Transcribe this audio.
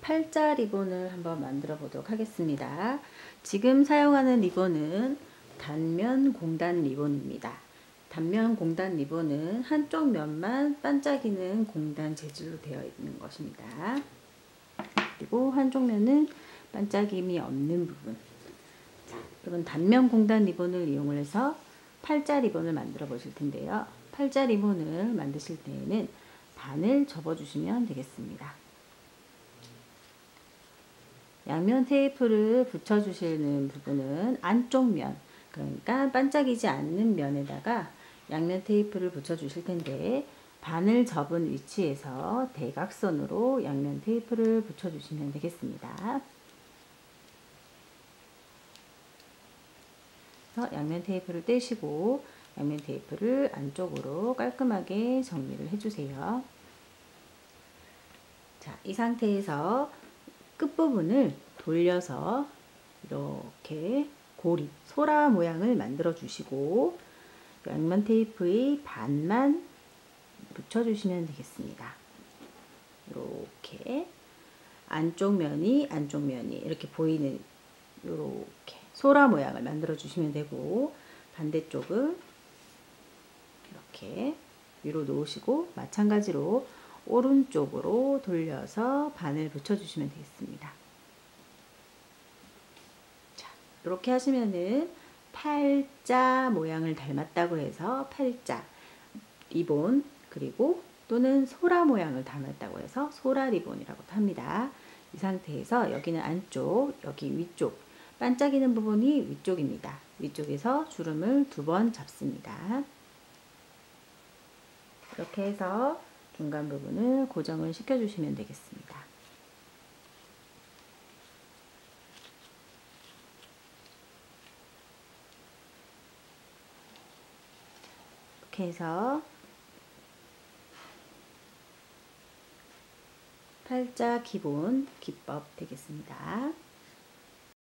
팔자 리본을 한번 만들어 보도록 하겠습니다. 지금 사용하는 리본은 단면 공단 리본입니다. 단면 공단 리본은 한쪽 면만 반짝이는 공단 재질로 되어 있는 것입니다. 그리고 한쪽 면은 반짝임이 없는 부분. 여러분, 단면 공단 리본을 이용해서 팔자 리본을 만들어 보실 텐데요. 팔자 리본을 만드실 때에는 반을 접어 주시면 되겠습니다. 양면 테이프를 붙여 주시는 부분은 안쪽 면, 그러니까 반짝이지 않는 면에다가 양면 테이프를 붙여 주실 텐데, 반을 접은 위치에서 대각선으로 양면 테이프를 붙여 주시면 되겠습니다. 양면 테이프를 떼시고 양면 테이프를 안쪽으로 깔끔하게 정리를 해주세요. 자, 이 상태에서 끝부분을 돌려서 이렇게 고리, 소라 모양을 만들어 주시고 양면 테이프의 반만 붙여주시면 되겠습니다. 이렇게 안쪽 면이 이렇게 보이는 이렇게 소라 모양을 만들어 주시면 되고, 반대쪽은 이렇게 위로 놓으시고 마찬가지로 오른쪽으로 돌려서 반을 붙여주시면 되겠습니다. 자, 이렇게 하시면은 팔자 모양을 닮았다고 해서 팔자 리본, 그리고 또는 소라 모양을 닮았다고 해서 소라 리본이라고도 합니다. 이 상태에서 여기는 안쪽, 여기 위쪽, 반짝이는 부분이 위쪽입니다. 위쪽에서 주름을 2번 잡습니다. 이렇게 해서 중간 부분을 고정을 시켜주시면 되겠습니다. 이렇게 해서 팔자 기본 기법 되겠습니다.